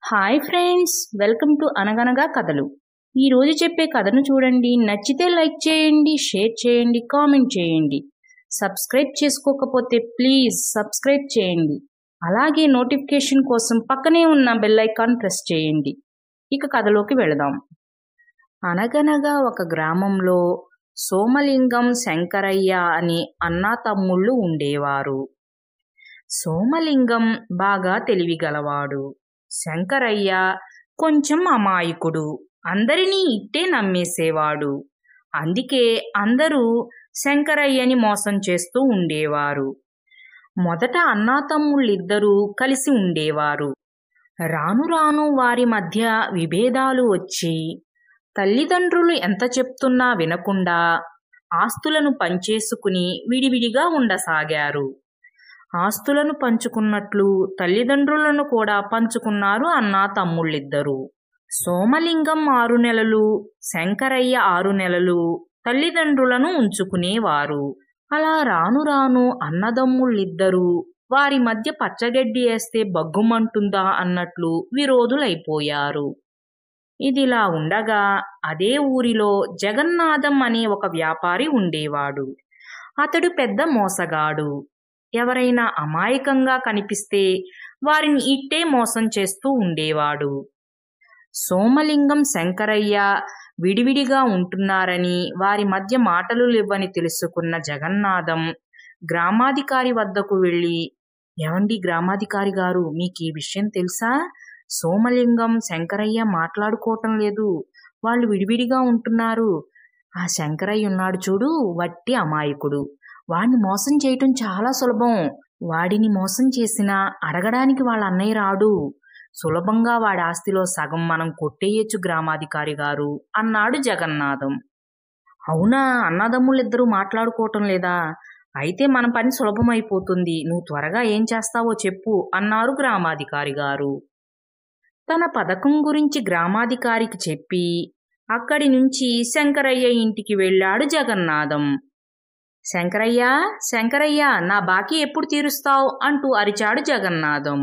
Hi friends, welcome to అనగనగా కథలు. ఈరోజు చెప్పే కథను చూడండి. నచ్చితే లైక్ చేయండి, షేర్ చేయండి, కామెంట్ చేయండి. సబ్స్క్రైబ్ చేసుకోకపోతే ప్లీజ్ సబ్స్క్రైబ్ చేయండి. అలాగే నోటిఫికేషన్ కోసం పక్కనే ఉన్న బెల్ ఐకాన్ ప్రెస్ చేయండి. ఇక కథలోకి వెళదాం. అనగనగా ఒక గ్రామంలో సోమలింగం, శంకరయ్య అని అన్నా తమ్ముళ్ళు ఉండేవారు. సోమలింగం బాగా తెలివిగలవాడు. శంకరయ్య కొంచెం అమాయకుడు. అందరినీ ఇట్టే నమ్మేసేవాడు. అందుకే అందరూ శంకరయ్యని మోసం చేస్తూ ఉండేవారు. మొదట అన్నాతమ్ముళ్ళిద్దరూ కలిసి ఉండేవారు. రాను రాను వారి మధ్య విభేదాలు వచ్చి తల్లిదండ్రులు ఎంత చెప్తున్నా వినకుండా ఆస్తులను పంచేసుకుని విడివిడిగా ఉండసాగారు. ఆస్తులను పంచుకున్నట్లు తల్లిదండ్రులను కూడా పంచుకున్నారు అన్నా తమ్ముళ్ళిద్దరూ. సోమలింగం 6 నెలలు, శంకరయ్య 6 నెలలు తల్లిదండ్రులను ఉంచుకునేవారు. అలా రాను రాను అన్నదమ్ముళ్ళిద్దరూ వారి మధ్య పచ్చగడ్డి వేస్తే బగ్గుమంటుందా అన్నట్లు విరోధులైపోయారు. ఇదిలా ఉండగా అదే ఊరిలో జగన్నాథం అనే ఒక వ్యాపారి ఉండేవాడు. అతడు పెద్ద మోసగాడు. ఎవరైనా అమాయకంగా కనిపిస్తే వారిని ఇట్టే మోసం చేస్తూ ఉండేవాడు. సోమలింగం, శంకరయ్య విడివిడిగా ఉంటున్నారని, వారి మధ్య మాటలు లేవని తెలుసుకున్న జగన్నాథం గ్రామాధికారి వద్దకు వెళ్ళి, "ఏమండి గ్రామాధికారి గారు, మీకు ఈ విషయం తెలుసా? సోమలింగం, శంకరయ్య మాట్లాడుకోవటం లేదు. వాళ్ళు విడివిడిగా ఉంటున్నారు. ఆ శంకరయ్య ఉన్నాడు చూడు, వట్టి అమాయకుడు. వాడిని మోసం చేయటం చాలా సులభం. వాడిని మోసం చేసినా అడగడానికి వాళ్ళ అన్నయ్య రాడు. సులభంగా వాడి ఆస్తిలో సగం మనం కొట్టేయచ్చు గ్రామాధికారి గారు" అన్నాడు జగన్నాథం. "అవునా, అన్నదమ్ముళ్ళిద్దరూ మాట్లాడుకోవటం లేదా? అయితే మన పని సులభమైపోతుంది. నువ్వు త్వరగా ఏం చేస్తావో చెప్పు" అన్నారు గ్రామాధికారి గారు. తన పథకం గురించి గ్రామాధికారికి చెప్పి అక్కడి నుంచి శంకరయ్య ఇంటికి వెళ్ళాడు జగన్నాథం. "శంకరయ్య, శంకరయ్య, నా బాకీ ఎప్పుడు తీరుస్తావు?" అంటూ అరిచాడు జగన్నాథం.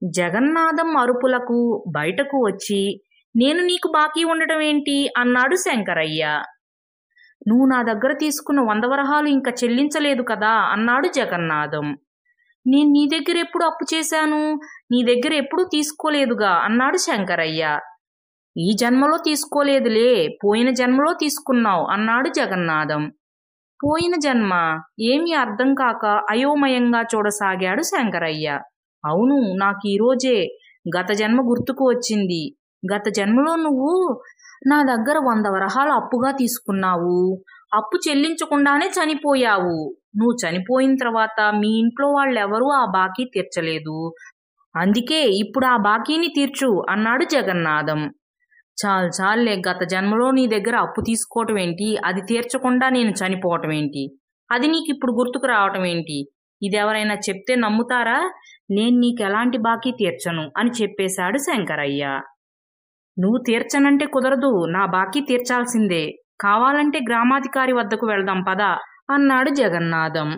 జగన్నాథం అరుపులకు బయటకు వచ్చి, "నేను నీకు బాకీ ఉండటం ఏంటి?" అన్నాడు శంకరయ్య. "నువ్వు నా దగ్గర తీసుకున్న 100 వరహాలు ఇంకా చెల్లించలేదు కదా" అన్నాడు జగన్నాథం. "నేను నీ దగ్గర ఎప్పుడు అప్పు చేశాను? నీ దగ్గర ఎప్పుడూ తీసుకోలేదుగా" అన్నాడు శంకరయ్య. "ఈ జన్మలో తీసుకోలేదులే, పోయిన జన్మలో తీసుకున్నావు" అన్నాడు జగన్నాథం. "పోయిన జన్మ?" ఏమీ అర్థం కాక అయోమయంగా చూడసాగాడు శంకరయ్య. "అవును, నాకు ఈరోజే గత జన్మ గుర్తుకు వచ్చింది. గత జన్మలో నువ్వు నా దగ్గర 100 వరహాలు అప్పుగా తీసుకున్నావు. అప్పు చెల్లించకుండానే చనిపోయావు. నువ్వు చనిపోయిన తర్వాత మీ ఇంట్లో వాళ్ళెవరూ ఆ బాకీ తీర్చలేదు. అందుకే ఇప్పుడు ఆ బాకీని తీర్చు" అన్నాడు జగన్నాథం. చాలే, గత జన్మలో నీ దగ్గర అప్పు తీసుకోవటం ఏంటి? అది తీర్చకుండా నేను చనిపోవటం ఏంటి? అది నీకు ఇప్పుడు గుర్తుకు రావటం ఏంటి? ఇదెవరైనా చెప్తే నమ్ముతారా? నేను నీకెలాంటి బాకీ తీర్చను అని చెప్పేశాడు శంకరయ్య. "నువ్వు తీర్చనంటే కుదరదు, నా బాకీ తీర్చాల్సిందే. కావాలంటే గ్రామాధికారి వద్దకు వెళ్దాం పద" అన్నాడు జగన్నాథం.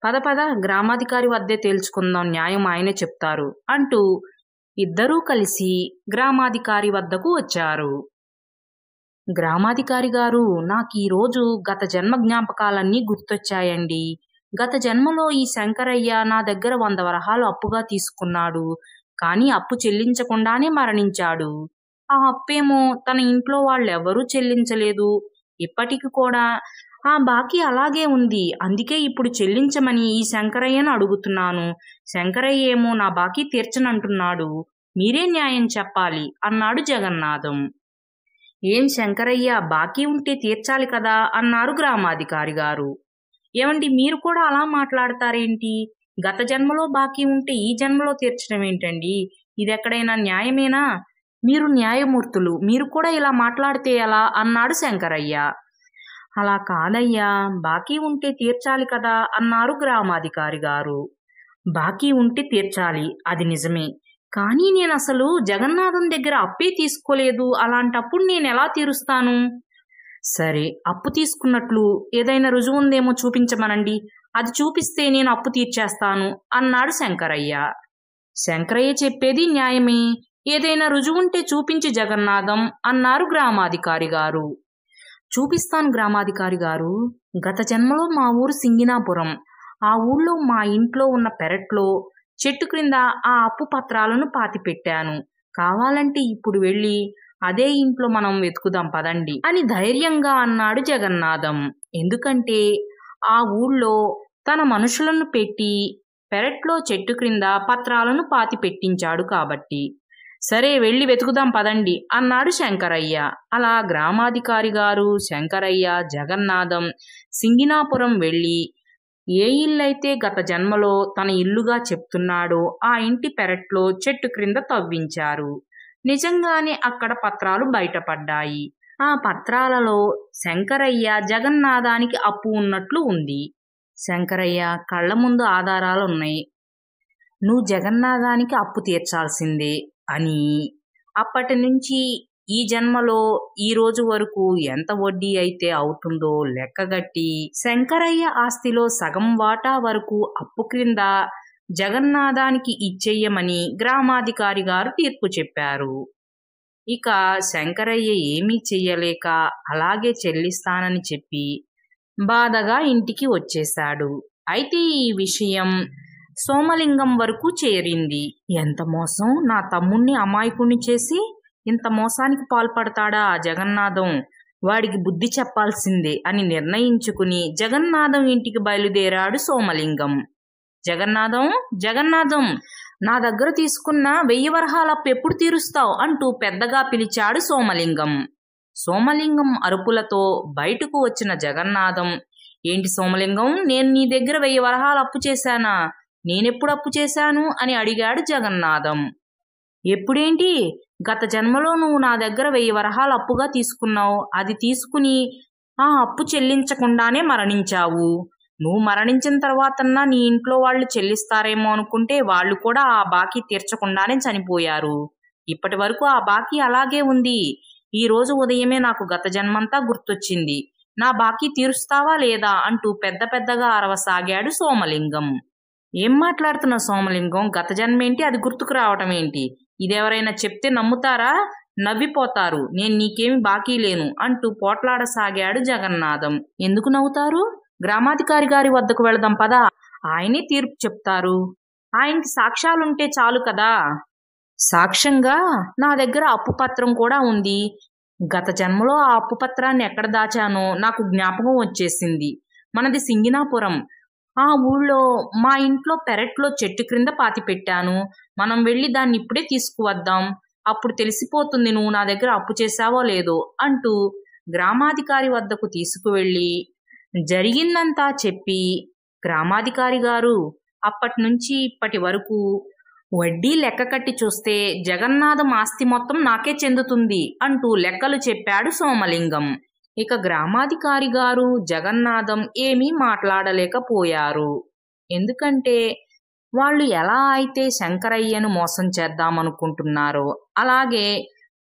పద గ్రామాధికారి వద్దే తేల్చుకుందాం, న్యాయం ఆయనే చెప్తారు" అంటూ ఇద్దరూ కలిసి గ్రామాధికారి వద్దకు వచ్చారు. "గ్రామాధికారి గారు, నాకు ఈరోజు గత జన్మ జ్ఞాపకాలన్నీ గుర్తొచ్చాయండి. గత జన్మలో ఈ శంకరయ్య నా దగ్గర 100 వరహాలు అప్పుగా తీసుకున్నాడు. కానీ అప్పు చెల్లించకుండానే మరణించాడు. ఆ అప్పేమో తన ఇంట్లో వాళ్ళెవరూ చెల్లించలేదు. ఇప్పటికి కూడా ఆ బాకీ అలాగే ఉంది. అందుకే ఇప్పుడు చెల్లించమని ఈ శంకరయ్యను అడుగుతున్నాను. శంకరయ్య ఏమో నా బాకీ తీర్చనంటున్నాడు. మీరే న్యాయం చెప్పాలి" అన్నాడు జగన్నాథం. "ఏం శంకరయ్య, బాకీ ఉంటే తీర్చాలి కదా" అన్నారు గ్రామాధికారి గారు. "ఏమండి, మీరు కూడా అలా మాట్లాడతారేంటి? గత జన్మలో బాకీ ఉంటే ఈ జన్మలో తీర్చడం ఏంటండి? ఇదెక్కడైనా న్యాయమేనా? మీరు న్యాయమూర్తులు, మీరు కూడా ఇలా మాట్లాడితే ఎలా?" అన్నాడు శంకరయ్య. "అలా కాదయ్యా, బాకీ ఉంటే తీర్చాలి కదా" అన్నారు గ్రామాధికారి గారు. "బాకీ ఉంటే తీర్చాలి, అది నిజమే. కానీ నేను అసలు జగన్నాథం దగ్గర అప్పే తీసుకోలేదు. అలాంటప్పుడు నేను ఎలా తీరుస్తాను?" "సరే, అప్పు తీసుకున్నట్లు ఏదైనా రుజువు ఉందేమో చూపించమనండి. అది చూపిస్తే నేను అప్పు తీర్చేస్తాను" అన్నాడు శంకరయ్య. శంకరయ్య చెప్పేది న్యాయమే. ఏదైనా రుజువుంటే చూపించి జగన్నాథం అన్నారు గ్రామాధికారి గారు. చూపిస్తాను గ్రామాధికారి గారు. గత జన్మలో మా ఊరు సింగినాపురం. ఆ ఊళ్ళో మా ఇంట్లో ఉన్న పెరట్లో చెట్టు క్రింద ఆ అప్పు పత్రాలను పాతిపెట్టాను. కావాలంటే ఇప్పుడు వెళ్ళి అదే ఇంట్లో మనం వెతుకుదాం పదండి అని ధైర్యంగా అన్నాడు జగన్నాథం. ఎందుకంటే ఆ ఊళ్ళో తన మనుషులను పెట్టి పెరట్లో చెట్టు క్రింద పత్రాలను పాతి పెట్టించాడు కాబట్టి. సరే వెళ్ళి వెతుకుదాం పదండి అన్నాడు శంకరయ్య. అలా గ్రామాధికారి గారు, శంకరయ్య, జగన్నాథం సింగినాపురం వెళ్ళి ఏ ఇల్లైతే గత జన్మలో తన ఇల్లుగా చెప్తున్నాడో ఆ ఇంటి పెరట్లో చెట్టు క్రింద తవ్వించారు. నిజంగానే అక్కడ పత్రాలు బయటపడ్డాయి. ఆ పత్రాలలో శంకరయ్య జగన్నాథానికి అప్పు ఉన్నట్లు ఉంది. శంకరయ్య కళ్ళ ముందు ఆధారాలున్నాయి. నువ్వు జగన్నాథానికి అప్పు తీర్చాల్సిందే అని. అప్పటి నుంచి ఈ జన్మలో ఈ రోజు వరకు ఎంత వడ్డీ అయితే అవుతుందో లెక్కగట్టి శంకరయ్య ఆస్తిలో సగం వాటా వరకు అప్పు క్రింద జగన్నాథానికి ఇచ్చేయమని గ్రామాధికారి గారు తీర్పు చెప్పారు. ఇక శంకరయ్య ఏమీ చెయ్యలేక అలాగే చెల్లిస్తానని చెప్పి బాధగా ఇంటికి వచ్చేశాడు. అయితే ఈ విషయం సోమలింగం వరకు చేరింది. ఎంత మోసం! నా తమ్ముణ్ణి అమాయకుణ్ణి చేసి ఇంత మోసానికి పాల్పడతాడా ఆ జగన్నాథం? వాడికి బుద్ధి చెప్పాల్సిందే అని నిర్ణయించుకుని జగన్నాథం ఇంటికి బయలుదేరాడు సోమలింగం. జగన్నాథం, జగన్నాథం, నా దగ్గర తీసుకున్న 1000 వరహాల అప్పు ఎప్పుడు తీరుస్తావు అంటూ పెద్దగా పిలిచాడు సోమలింగం. సోమలింగం అరుపులతో బయటకు వచ్చిన జగన్నాథం, ఏంటి సోమలింగం, నేను నీ దగ్గర 1000 వరహాల అప్పు చేశానా? నేనెప్పుడు అప్పు చేశాను అని అడిగాడు జగన్నాథం. ఎప్పుడేంటి? గత జన్మలో నువ్వు నా దగ్గర 1000 వరహాల అప్పుగా తీసుకున్నావు. అది తీసుకుని ఆ అప్పు చెల్లించకుండానే మరణించావు. నువ్వు మరణించిన తర్వాతన్నా నీ ఇంట్లో వాళ్ళు చెల్లిస్తారేమో అనుకుంటే వాళ్ళు కూడా ఆ బాకీ తీర్చకుండానే చనిపోయారు. ఇప్పటి వరకు ఆ బాకీ అలాగే ఉంది. ఈ రోజు ఉదయమే నాకు గత జన్మంతా గుర్తొచ్చింది. నా బాకీ తీరుస్తావా లేదా అంటూ పెద్ద పెద్దగా అరవసాగాడు సోమలింగం. ఏం మాట్లాడుతున్నావు సోమలింగం? గత జన్మేంటి, అది గుర్తుకు రావటం ఏంటి? ఇదెవరైనా చెప్తే నమ్ముతారా? నవ్విపోతారు. నేను నీకేమి బాకీ లేను అంటూ పోట్లాడసాగాడు జగన్నాథం. ఎందుకు నవ్వుతారు? గ్రామాధికారి గారి వద్దకు వెళదాం పదా, ఆయనే తీర్పు చెప్తారు. ఆయనకి సాక్ష్యాలుంటే చాలు కదా. సాక్ష్యంగా నా దగ్గర అప్పు పత్రం కూడా ఉంది. గత జన్మలో ఆ అప్పు పత్రాన్ని ఎక్కడ దాచానో నాకు జ్ఞాపకం వచ్చేసింది. మనది సింగినాపురం. ఆ ఊళ్ళో మా ఇంట్లో పెరట్లో చెట్టు క్రింద పాతి పెట్టాను. మనం వెళ్ళి దాన్ని ఇప్పుడే తీసుకువద్దాం. అప్పుడు తెలిసిపోతుంది నువ్వు నా దగ్గర అప్పు చేశావో లేదో అంటూ గ్రామాధికారి వద్దకు తీసుకువెళ్ళి జరిగిందంతా చెప్పి, గ్రామాధికారి గారు, అప్పటి నుంచి ఇప్పటి వరకు వడ్డీ లెక్క కట్టి చూస్తే జగన్నాథం ఆస్తి మొత్తం నాకే చెందుతుంది అంటూ లెక్కలు చెప్పాడు సోమలింగం. ఇక గ్రామాధికారి గారు, జగన్నాథం ఏమీ మాట్లాడలేకపోయారు. ఎందుకంటే వాళ్ళు ఎలా అయితే శంకరయ్యను మోసం చేద్దామనుకుంటున్నారో అలాగే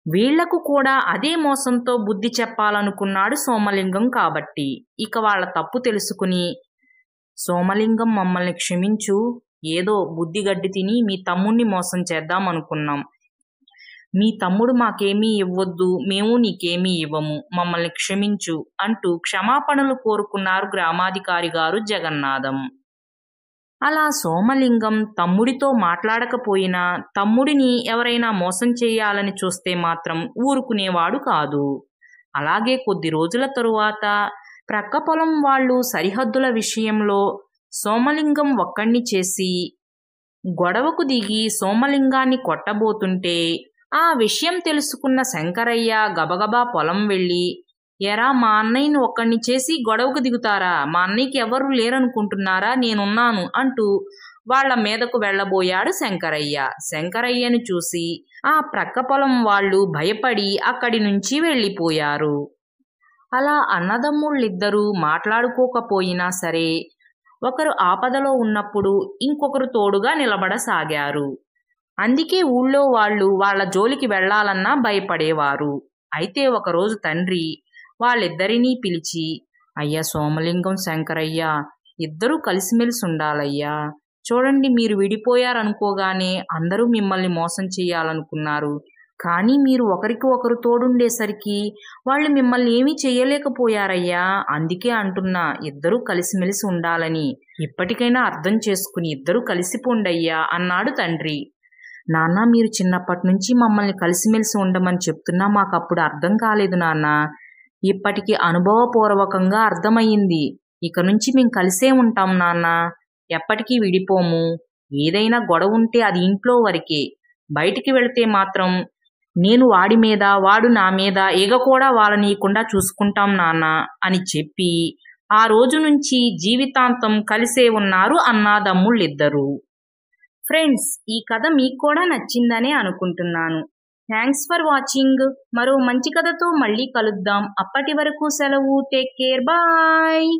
వీళ్లకు కూడా అదే మోసంతో బుద్ధి చెప్పాలనుకున్నాడు సోమలింగం. కాబట్టి ఇక వాళ్ళ తప్పు తెలుసుకుని, సోమలింగం మమ్మల్ని క్షమించు, ఏదో బుద్ధిగడ్డి తిని మీ తమ్ముణ్ణి మోసం చేద్దాం అనుకున్నాం. మీ తమ్ముడు మాకేమీ ఇవ్వొద్దు, మేము నీకేమీ ఇవ్వము, మమ్మల్ని క్షమించు అంటూ క్షమాపణలు కోరుకున్నారు గ్రామాధికారి గారు, జగన్నాథం. అలా సోమలింగం తమ్ముడితో మాట్లాడకపోయినా తమ్ముడిని ఎవరైనా మోసం చేయాలని చూస్తే మాత్రం ఊరుకునేవాడు కాదు. అలాగే కొద్ది రోజుల తరువాత ప్రక్క పొలం వాళ్ళు సరిహద్దుల విషయంలో సోమలింగం ఒక్కణ్ణి చేసి గొడవకు దిగి సోమలింగాన్ని కొట్టబోతుంటే ఆ విషయం తెలుసుకున్న శంకరయ్య గబగబా పొలం వెళ్ళి, ఎరా, మా అన్నయ్యని ఒక్కడిని చేసి గొడవకు దిగుతారా? మా అన్నయ్యకి ఎవరు లేరనుకుంటున్నారా? నేనున్నాను అంటూ వాళ్ల మీదకు వెళ్లబోయాడు శంకరయ్య. శంకరయ్యను చూసి ఆ ప్రక్క పొలం వాళ్ళు భయపడి అక్కడి నుంచి వెళ్ళిపోయారు. అలా అన్నదమ్ముళ్ళిద్దరూ మాట్లాడుకోకపోయినా సరే ఒకరు ఆపదలో ఉన్నప్పుడు ఇంకొకరు తోడుగా నిలబడసాగారు. అందుకే ఊళ్ళో వాళ్ళు వాళ్ల జోలికి వెళ్లాలన్నా భయపడేవారు. అయితే ఒకరోజు తండ్రి వాళ్ళిద్దరినీ పిలిచి, అయ్యా సోమలింగం, శంకరయ్య, ఇద్దరూ కలిసిమెలిసి ఉండాలయ్యా. చూడండి, మీరు విడిపోయారనుకోగానే అందరూ మిమ్మల్ని మోసం చేయాలనుకున్నారు. కానీ మీరు ఒకరికి ఒకరు తోడుండేసరికి వాళ్ళు మిమ్మల్ని ఏమీ చెయ్యలేకపోయారయ్యా. అందుకే అంటున్నా, ఇద్దరూ కలిసిమెలిసి ఉండాలని. ఇప్పటికైనా అర్థం చేసుకుని ఇద్దరూ కలిసిపోండయ్యా అన్నాడు తండ్రి. నాన్న, మీరు చిన్నప్పటి నుంచి మమ్మల్ని కలిసిమెలిసి ఉండమని చెప్తున్నా మాకప్పుడు అర్థం కాలేదు నాన్న. ఇప్పటికి అనుభవపూర్వకంగా అర్థమయ్యింది. ఇక నుంచి మేం కలిసే ఉంటాం నాన్న. ఎప్పటికీ విడిపోము. ఏదైనా గొడవ ఉంటే అది ఇంట్లో వరకే. బయటికి వెళితే మాత్రం నేను వాడి మీద, వాడు నా మీద ఈగ కూడా వాలనీయకుండా చూసుకుంటాం నాన్న అని చెప్పి ఆ రోజు నుంచి జీవితాంతం కలిసే ఉన్నారు అన్నాదమ్ముళ్ళిద్దరూ. ఫ్రెండ్స్, ఈ కథ మీకు కూడా నచ్చిందనే అనుకుంటున్నాను. Thanks for watching. మరో మంచి కథతో మళ్ళీ కలుద్దాం. అప్పటి వరకు సెలవు. Take care. బాయ్.